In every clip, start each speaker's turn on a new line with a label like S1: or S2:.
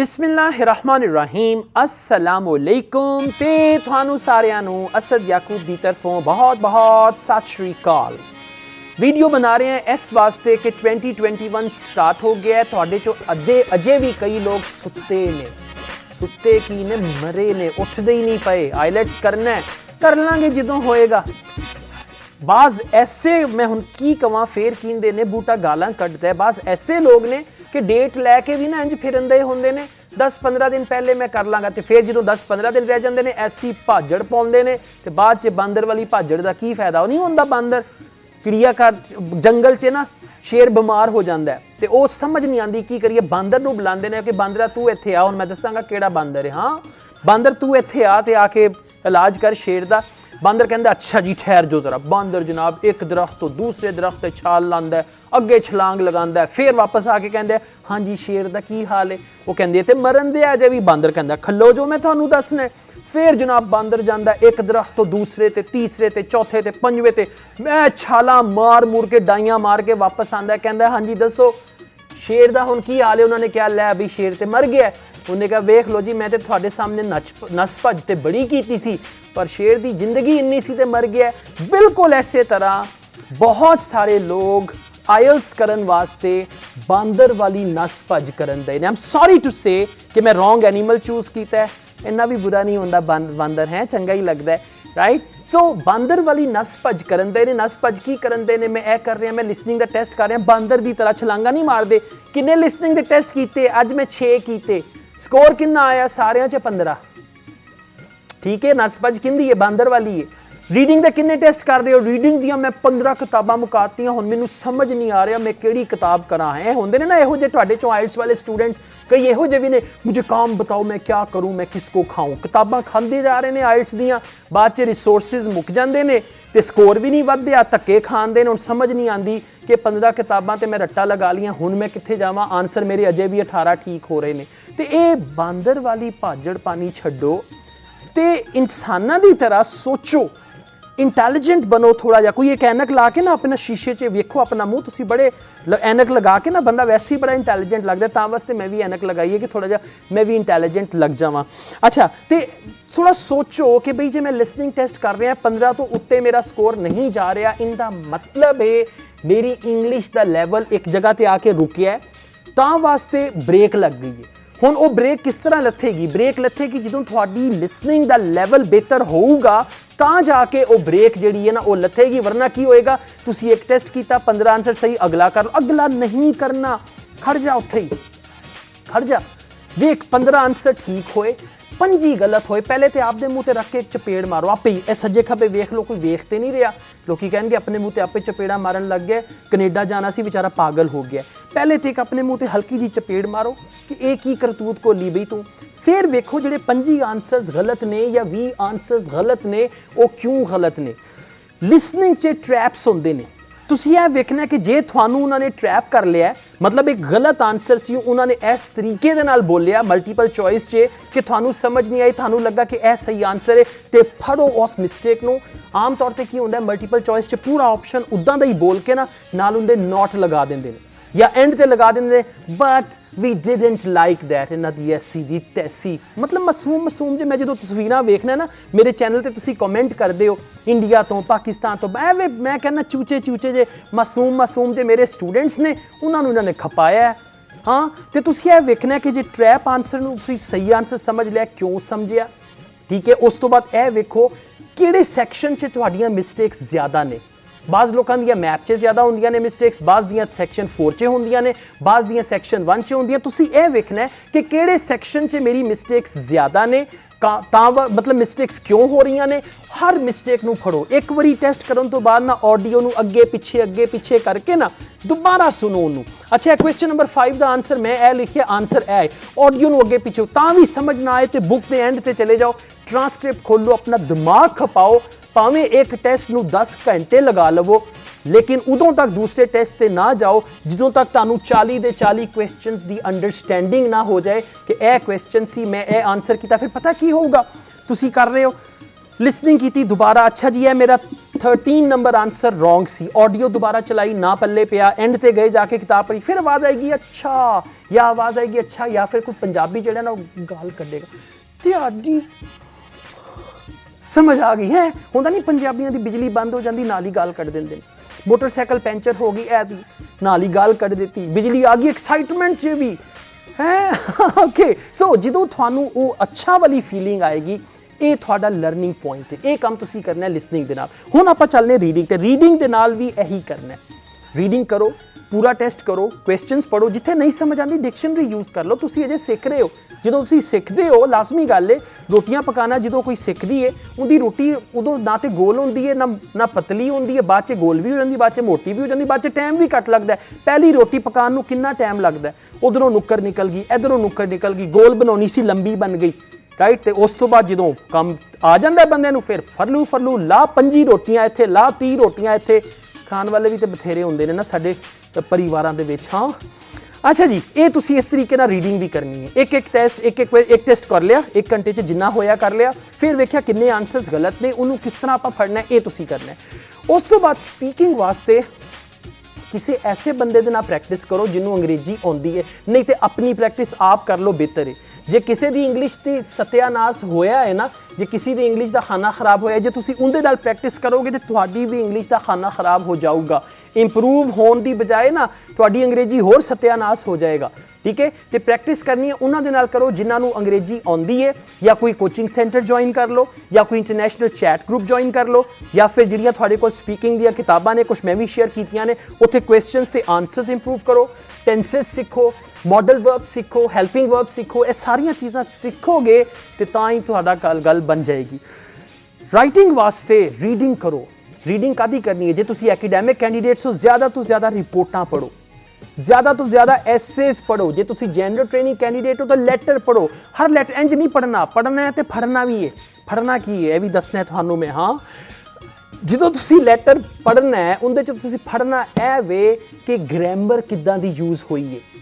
S1: बिस्मिल्लाहिर्रहमानिर्रहीम अस्सलामुअलैकुम ते थानू सारियां नू असद याकूब दी तरफों बहुत बहुत सत श्री अकाल। वीडियो बना रहे हैं इस वास्ते कि 2021 स्टार्ट हो गया है। तुहाडे चो अजे भी कई लोग सुत्ते ने, सुत्ते की ने मरे ने, उठदे ही नहीं पे। आईलेट्स करना है, कर लांगे जदों होएगा। बाज़ ऐसे मैं हुण की कवां फेर कींदे ने बूटा गालां कड्डदा है। बाज़ ऐसे लोग ने कि डेट लैके भी ना इंज फिरन दे हुंदे ने 10-15 दिन पहले मैं कर लांगा, तो फिर जो 10-15 दिन रह जाते हैं ऐसी भाजड़ पाउंदे ने ते बाद च बांदर वाली भाजड़ का की फायदा। वो नहीं होंदा, बांदर चिड़ियाघर जंगल च ना शेर बीमार हो जाता है तो वो समझ नहीं आती की करिए। बांदर नूं बुलांदे ने कि बांदरा तू इत्थे आ, हुण मैं दसांगा किहड़ा बांदर है। हाँ बांदर तू इत्थे आ ते आके इलाज कर शेर दा। बांदर कहता अच्छा जी ठहर जो जरा। बांदर जनाब एक दरख्त तो दूसरे दरख्त ते छाल लांदा है, अगे छलांग लगांदा है, फिर वापस आके कहता है हाँ जी शेर दा की हाल है। वो कहते ते मरन दे अजे भी। बांदर कहता खलो जो मैं थानू दसना है। फिर जनाब बांदर जांदा एक दरख्त तो दूसरे ते तीसरे ते चौथे ते पंजवें ते मैं छाला मार मूर के डाइयां मार के वापस आंदा है। कहता हाँ जी दसो शेर दा हुण की हाल है। उन्होंने कहा लै भी शेर ते मर गया। उन्हें कहा वेख लो जी मैं तो तुहाडे सामने नस भज ते बड़ी कीती सी, पर शेर दी जिंदगी इन्नी सी ते मर गया। बिल्कुल ऐसे तरह बहुत सारे लोग आयल्स करन वास्ते बांदर वाली नस भज करन दे। आई एम सॉरी टू से कि मैं रॉन्ग एनीमल चूज किया है। इन्ना भी बुरा नहीं होंदा, बांदर है चंगा ही लगता है, राइट। सो बांदर वाली नस भज करन दे ने। नस भज की करन दे ने, मैं ए कर रहा, मैं लिसनिंग का टेस्ट कर रहा। बांदर की तरह छलांगा नहीं मारते। किन्ने लिसनिंग के टेस्ट किए? अज मैं 6 किए। स्कोर कितना आया? सारियां च 15। ठीक है, नस भज किंदी है? बांदर वाली है। रीडिंग के किन्ने टेस्ट कर रहे हो? रीडिंग दियां मैं 15 किताबां मुकातियां। हुण मैनूं समझ नहीं आ रहा मैं किहड़ी किताब करा है। होंदे ने ना इहो जे तुहाडे चों आइल्स वाले स्टूडेंट्स, कई इहो जे भी ने, मुझे काम बताओ मैं क्या करूं, मैं किसको खाऊं। किताबां खांदे जा रहे ने आइल्स दियां, बाद च रिसोर्सिस मुक जांदे ने ते स्कोर भी नहीं वधदे, आ धक्के खांदे ने। हुण समझ नहीं आंदी कि 15 किताबां ते मैं रट्टा लगा लियां, हुण मैं कित्थे जावां। आंसर मेरे अजे भी 18 ठीक हो रहे ने। ते इह बांदर वाली भाजड़ पानी छड्डो ते इंसानां दी तरह सोचो, इंटैलीजेंट बनो थोड़ा जा। कोई एक ऐनक ला के ना अपना शीशे च वेखो अपना मुंह, तुसी बड़े ऐनक लगा के ना बंदा वैसे ही बड़ा इंटैलीजेंट लगता है। तां वास्ते मैं भी ऐनक लगाई है कि थोड़ा जा मैं भी इंटैलीजेंट लग जावां। अच्छा तो थोड़ा सोचो कि बई जे मैं लिसनिंग टेस्ट कर रहा 15 तो उत्ते मेरा स्कोर नहीं जा रहा, इनका मतलब है मेरी इंग्लिश का लैवल एक जगह पर आके रुकिया है, तां वास्ते ब्रेक लग गई है। हुण वो ब्रेक किस तरह लथेगी? ब्रेक लथेगी जदों तुहाडी लिसनिंग का लैवल बेहतर होऊगा तां जाके वो ब्रेक जिहड़ी है ना वो लथेगी। वरना की होएगा, तुसी एक टेस्ट किया 15 आंसर सही, अगला कर लो। अगला नहीं करना, खड़ जा उत्थे ही, खड़ जा। वेख 15 आंसर ठीक होए, 5 गलत होए, पहले तो आपदे मुँह ते रख के चपेड़ मारो आपे ही। ए सज्जे खब्बे वेख लो, कोई वेखते नहीं रहा। लोग कहेंगे अपने मुँह ते आपे चपेड़ा मारन लग गए, कनेडा जाना सी बेचारा पागल हो गया। पहले तो एक अपने मुँह ते हल्की जी चपेड़ मारो कि एक ही करतूत को ली बई तू। फिर वेखो जिहड़े 25 आंसर्स गलत ने या 20 आंसर्स गलत ने, वो क्यों गलत ने। लिसनिंग च ट्रैप्स होंदे ने। तुसीं यह वेखना कि जे थानू उन्होंने ट्रैप कर लिया, मतलब एक गलत आंसर सी उन्होंने इस तरीके दे नाल बोलिया मल्टीपल चॉइस च कि थानू समझ नहीं आई, थानू लगा कि यह सही आंसर है, तो फड़ो उस मिसटेक नू। आम तौर पर की होंदा मल्टीपल चॉइस च पूरा ऑप्शन उदां दा ही बोल के ना नाल उंदे नॉट लगा देंदे ने या एंड ते लगा देंदे but we didn't like that. इन्हां दी ऐसी दी तैसी, मतलब मासूम जे मैं जो तस्वीरां वेखना ना मेरे चैनल ते तुसी कमेंट करदे हो इंडिया तो पाकिस्तान तो, मैं कहना चूचे जे मासूम जे मेरे स्टूडेंट्स ने उन्होंने उन्होंने खपाया है। हाँ तो तुसी यह वेखना कि जे ट्रैप आंसर नूं तुसी सही आंसर समझ लिया, क्यों समझिया, ठीक है। उस तो बाद यह वेखो किहड़े सैक्शन च तुहाडीआं मिसटेक्स ज़्यादा ने। बाज़ लोगों दी मैप च ज़्यादा होंदियां ने मिसटेक्स, बाज़ दियां सैक्शन 4 च होंदियां ने, बाज़ दियां सैक्शन 1 च होंदियां। तुसी यह वेखना है कि किहड़े सैक्शन च मेरी मिसटेक्स ज़्यादा ने, मतलब मिसटेक्स क्यों हो रही ने। हर मिसटेक नूं फड़ो, एक बारी टेस्ट करन तो बाद ना ऑडियो नूं अगे पिछे करके ना दोबारा सुनो उन्होंने। अच्छा क्वेश्चन नंबर 5 का आंसर मैं ए लिखिया, आंसर है ऑडियो नूं अगे पिछे तां भी समझ ना आए तो बुक के एंड ते चले जाओ, ट्रांसक्रिप्ट खोलो, अपना दिमाग खपाओ। भावें एक टेस्ट नूं 10 घंटे लगा लवो, लेकिन उदों तक दूसरे टेस्ट ते ना जाओ जिदों तक तुहानूं 40 दे 40 क्वेश्चंस दी अंडरस्टैंडिंग ना हो जाए कि यह क्वेश्चन सी मैं यह आंसर किया। फिर पता की होगा, तुसी कर रहे हो लिसनिंग की दोबारा, अच्छा जी है मेरा 13 नंबर आंसर रॉन्ग सी। ऑडियो दोबारा चलाई ना पल्ले पिया, एंड ते गए जाके किताब पढ़ी, फिर आवाज़ आएगी अच्छा, या आवाज़ आएगी अच्छा, या फिर कोई पंजाबी जो है ना गाल कढ़ेगा त्याडी समझ आ गई है। होंदा नहीं पंजाबियों की बिजली बंद हो जाती नाल ही गाल कढ़ देंदे, मोटरसाइकिल पैंचर हो गई ऐ नाल ही गाल कढ़ दी, बिजली आ गई एक्साइटमेंट च भी है। ओके सो जो थानू वो अच्छा वाली फीलिंग आएगी ये थोड़ा लर्निंग पॉइंट है, ये काम तुसी करना है लिसनिंग दे नाल। हुण आपां चलने रीडिंग ते, रीडिंग दे नाल भी यही करना है। रीडिंग करो, पूरा टेस्ट करो, क्वेश्चनस पढ़ो, जिथे नहीं समझ आती डिक्शनरी यूज़ कर लो। तुसी अजे सीख रहे हो, जो तुसी सीखते हो लाजमी गल है रोटियां पकाना, जो कोई सीखती है उनकी रोटी उदों ना तो गोल होंदी है ना पतली होंदी है, बाद च गोल भी हो जाती, बाद च मोटी भी हो जाती, बाद च टाइम भी घट लगता है। पहली रोटी पकाने नूं कितना टाइम लगता है, उधरों नुक्कर निकल गई, इधरों नुक्कर निकल गई, गोल बनानी सी लंबी बन गई, राइट। तो उस तो बाद जो काम आ जाता बंदे नूं फिर फरलू फरलू ला 5 रोटियां इत्थे, ला 30 रोटियां इत्थे, खाण वाले भी तो बथेरे होंदे ने ना साडे परिवारां दे विच। हाँ अच्छा जी, ये तुसी इस तरीके नाल रीडिंग भी करनी है। एक टेस्ट कर लिया, 1 घंटे च जिन्ना होया कर लिया, फिर वेख्या किन्ने आंसर्स गलत ने, उन्होंने किस तरह आपां फड़ना है, ये तुसी करना है। उस तो बाद स्पीकिंग वास्ते किसी ऐसे बंदे दे नाल प्रैक्टिस करो जिन्होंने अंग्रेजी आउंदी है, नहीं तो अपनी प्रैक्टिस आप कर लो बेहतर है। जे किसी की इंग्लिश की सत्यानाश होया है ना, जे किसी की इंग्लिश का खाना खराब होया, जे तुसी उनदे नाल प्रैक्टिस करोगे तो तुहाडी भी इंग्लिश का खाना खराब हो जाऊगा। इंप्रूव होने की बजाय ना तुहाडी अंग्रेजी होर सत्यानाश हो जाएगा, ठीक है। तो प्रैक्टिस करनी है उन्होंने नाल करो जिन्होंने अंग्रेजी आउंदी है, या कोई कोचिंग सेंटर ज्वाइन कर लो, या कोई इंटरनेशनल चैट ग्रुप ज्वाइन कर लो, या फिर जिहड़ियां तुहाडे कोल स्पीकिंग दी किताबां ने, कुछ मैं भी शेयर कीतियां ने, उत्थे क्वेश्चनस ते आंसर्स इंप्रूव करो, टेंसेस सीखो, मॉडल वर्ब सीखो, हेल्पिंग वर्ब सीखो, ये सारियां चीज़ां सीखोगे तो तां ही तुहाडा गल बन जाएगी। राइटिंग वास्ते रीडिंग करो। रीडिंग कादी करनी है, जे तुसी एकेडैमिक कैंडीडेट्स हो ज़्यादा तो ज़्यादा रिपोर्टां पढ़ो, ज़्यादा तो ज़्यादा एसेज पढ़ो। जे तुसी जनरल ट्रेनिंग कैंडीडेट हो तो लैटर पढ़ो। हर लैटर इंज नहीं पढ़ना, पढ़ना है तो फड़ना भी है। फड़ना की है यह भी दसना है थानू मैं। हाँ जो तुसी लैटर पढ़ना है उनदे च तुसी फड़ना ए वे कि ग्रामर किद्दां दी यूज़ हुई है,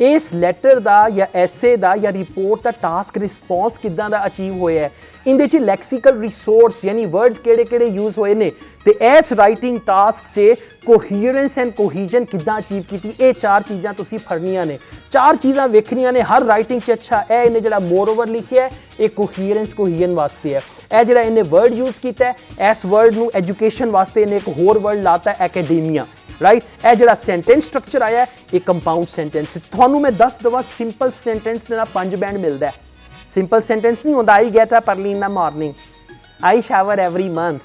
S1: इस लैटर का या ऐसे का या रिपोर्ट का टास्क रिस्पॉन्स किद्दां दा अचीव होया है, इंदे च लैक्सिकल रिसोर्स यानी वर्ड्स केड़े-केड़े यूज़ होए ने, ते इस राइटिंग टास्क च कोहीरेंस एंड कोहीजन किद्दां अचीव कीती, ये 4 चीज़ां तुसी फड़नियां ने, 4 चीज़ां वेखनियां ने हर राइटिंग च। अच्छा ए इन्हें जिहड़ा मोर ओवर लिखिया है ये कोहीरेंस कोहीजन वास्ते है, ए जिहड़ा इन्हें वर्ड यूज़ कीता है इस वर्ड नूं एजुकेशन वास्ते इन्हें एक होर वर्ड लाता है एकेडेमिया, राइट। ए जिहड़ा सेंटेंस स्ट्रक्चर आया है ये कंपाउंड सेंटेंस। थानू मैं दस दवा सिंपल सेंटेंस दे नाल 5 बैंड मिलता है। सिंपल सेंटेंस नहीं होंदा I get up early in the morning, I shower every month,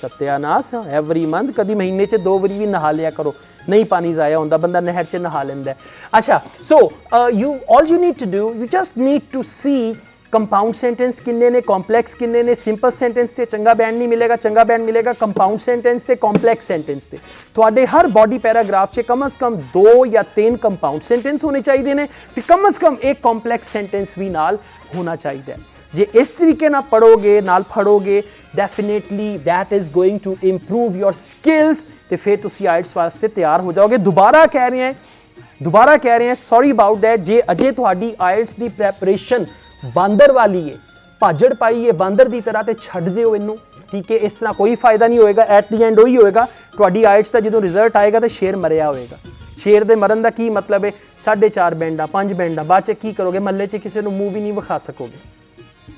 S1: सत्यानाश एवरी मंथ, कभी महीने च 2 बारी भी नहा लिया करो, नहीं पानी ज़ाया होंदा, बंदा नहर च नहा लेंदा है। अच्छा so all you need to do, you just need to see compound sentence किन्ने ने, कॉम्पलैक्स किन्ने ने। सिंपल सेंटेंस ते चंगा बैंड नहीं मिलेगा, चंगा बैंड मिलेगा कंपाउंड सेंटेंस ते कॉम्पलैक्स सेंटेंस ते। तुहाडे हर बॉडी पैराग्राफ च कम से कम 2 या 3 कंपाउंड सेंटेंस होने चाहिए ने, ते कम से कम एक कॉम्पलैक्स सेंटेंस भी नाल होना चाहिए। जे इस तरीके ना पढ़ोगे नाल फड़ोगे definitely that is going to improve your skills, तो फिर तुसी आइल्स वास्ते तैयार हो जाओगे। दोबारा कह रहे हैं सॉरी अबाउट दैट, जे अजे तुहाडी आइल्स दी प्रैपरेशन बांदर वाली है, भाजड़ पाई है बांदर की तरह, तो छड्ड दिओ इनू, ठीक है। इस तरह कोई फायदा नहीं होएगा, एट दी एंड वही होएगा तुहाडी आइल्स का जो रिजल्ट आएगा तो शेर मरिया होएगा। शेर दे मरन का की मतलब है 4.5 बैंडा 5 बैंडा, बाद च की करोगे महल्ले च किसी को मूव भी नहीं विखा सकोगे,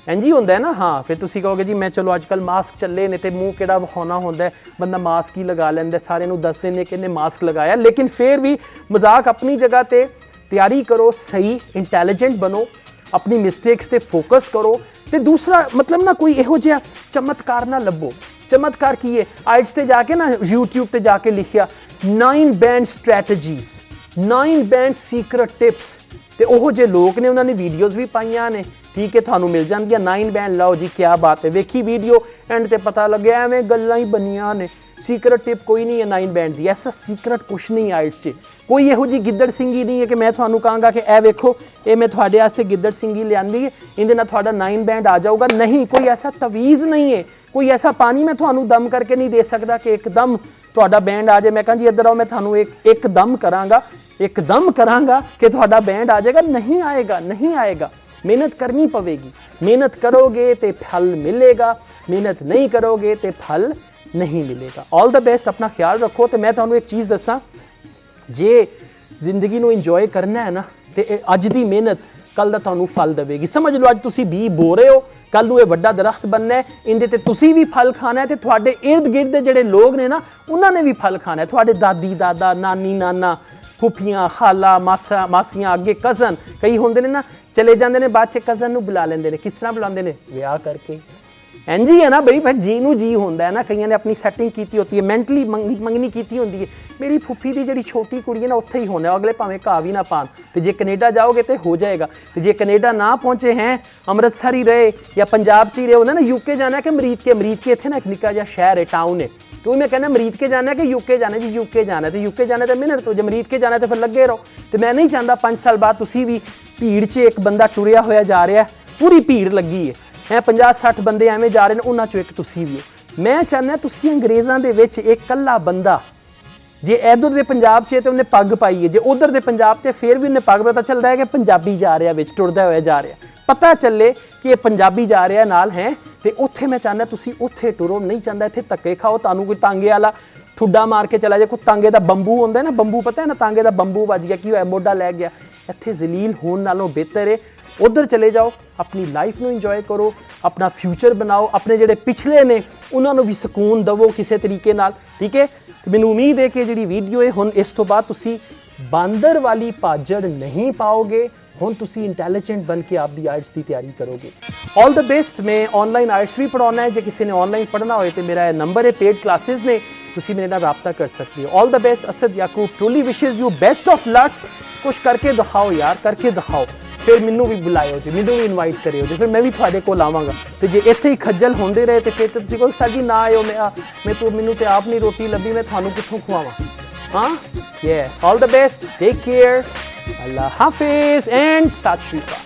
S1: इंज ही होंदा है ना। हाँ फिर तुसी कहोगे जी मैं चलो अजकल मास्क चले ने, तो मूँह किहड़ा विखाना होंदा है, बंदा मास्क ही लगा लैंदा, सारे नूं दसदे ने कि इन्हें मास्क लगाया। लेकिन फिर भी मजाक अपनी जगह ते, तैयारी करो, सही इंटैलीजेंट बनो, अपनी मिसटेक्स ते फोकस करो। तो दूसरा मतलब ना कोई इहो जिहा चमत्कार ना लभो। चमत्कार की है, आइल्स ते जाके ना यूट्यूब ते जाके लिखिया 9 band strategies, 9 band secret tips, तो ओहो जे लोग ने उन्होंने वीडियोज़ भी पाइया ने, ठीक है। थानू मिल जाती 9 बैंड, लाओ जी क्या बात है, वेखी वीडियो एंड ते पता लगे एवें गल्लां ही बनिया ने, सीक्रेट टिप कोई नहीं है 9 बैंड की। ऐसा सीक्रेट कुछ नहीं आइल्स च, कोई यहो जी गिद्दड़ सिंगी नहीं है कि मैं थानू कहांगा कि ए वेखो ये मैं थोड़े वास्ते गिद्दड़ सिंगी लियांदी है, इहदे नाल थोड़ा 9 बैंड आ जाऊगा। नहीं, कोई ऐसा तवीज़ नहीं है, कोई ऐसा पानी मैं थानू दम करके नहीं दे सकता कि एकदम थोड़ा बैंड आ जाए। मैं कहां जी इधर आओ मैं थानू एक दम करांगा कि थोड़ा बैंड आ जाएगा, नहीं आएगा, नहीं आएगा। मेहनत करनी पवेगी, मेहनत करोगे तो फल मिलेगा, मेहनत नहीं करोगे तो फल नहीं मिलेगा। ऑल द बेस्ट, अपना ख्याल रखो। तो मैं तुहानू एक चीज़ दसां, जे जिंदगी नू इंजॉय करना है ना तो अज दी मेहनत कल दा तुहानू फल देवेगी। समझ लो अज तुसी बी बो रहे हो, कल नू ये वड्डा दरख्त बनना है, इंदे ते तुसी भी फल खाना है, तो तुहाडे इर्द गिर्द दे जिहड़े लोग ने ना उन्होंने भी फल खाना है। तुहाडे दादी दादा नानी नाना फुफियाँ खाला मासा मासियाँ अगे कज़न कई होंदे ने ना, चले जाते हैं बाद च कज़न नू बुला लेंदे ने। किस तरह बुलाते हैं? विआह करके। इंज ही है ना बई, फिर जी नू जी होंदा है ना। कईयां ने अपनी सैटिंग की होती है, मैंटली मंगनी की होंदी है। मेरी फुफी की जी छोटी कुड़ी है ना उत्थे ही होना, अगले भावें घा भी ना पान। तो जे कनेडा जाओगे तो हो जाएगा। तो जे कनेडा ना पहुँचे हैं, अमृतसर ही रहे या पंजाब च ही रहे, उन्हें ना यूके जाना है कि अमरीके इत्थे ना एक निक्का जिहा शहर है, टाउन है। तो मैं कहना अमरीके जाना है कि यूके जाना है? जी यूके जाना है। तो यूके जाना तो मेहनत करो, जो अमरीके जाना तो फिर लगे रहो। तो मैं नहीं चाहता 5 साल बाद तुसी भी भीड़ च एक बंदा टुरिया होया जा रहा है, पूरी भीड़ लगी है 50-60 बंदे एवें जा रहे हैं, उन्हां चों एक तुसी भी हो। मैं चाहना तुसी अंग्रेज़ां दे विच एक कल्ला बंदा, जे इधर दे पंजाब च तो उन्हें पग पाई है, जे उधर दे पंजाब ते फिर भी उन्हें पग, पता चलता है कि पंजाबी जा रहा विच टुरदा होया जा रहा, पता चले कि ये पंजाबी जा रहा नाल है। तो उत्थे मैं चाहना तुसी उत्थे टुरो, नहीं चाहता इत्थे धक्के खाओ, तुहानू कोई तांगे वाला ठुड्डा मार के चला जाए। कोई तांगे दा बंबू होंदा है ना, बंबू पता है ना, तांगे दा बंबू वज गया, की होया मोढा लै गया। इत्थे जलील होण नालों बेहतर है उधर चले जाओ, अपनी लाइफ नू इंजॉय करो, अपना फ्यूचर बनाओ, अपने जिहड़े पिछले ने उन्होंने भी सकून दवो किसी तरीके नाल, ठीक है। तो मैनूं उम्मीद है कि जिहड़ी वीडियो है हुण इस तो बाद तुसी बांदर वाली भाजड़ नहीं पाओगे, हुण तुसी इंटैलीजेंट बन के आपकी आइल्स की तैयारी करोगे। All the best. मैं ऑनलाइन आइल्स भी पढ़ाना है, जो किसी ने ऑनलाइन पढ़ना हो तो मेरा नंबर है, पेड क्लासेस ने, तुसी मेरे नाल राब्ता कर सकते हो। All the best. Asad Yakub truly wishes you best of luck. कुछ करके दिखाओ यार, करके दिखाओ, फिर मैनू भी बुलाओ जी, मैनू भी इनवाइट करियो जी, फिर मैं भी तुहाडे कोल आवांगा। तो जे इत्थे ही खज्जल होंदे रहे तो फिर तो तुसीं कोई सर जी ना आयो, मैनू तो आप नहीं रोटी लभी, मैं तुहानू कित्थों खुआवां? हाँ, all the best, take care, अल्लाह हाफिज़ एंड सत श्री अकाल।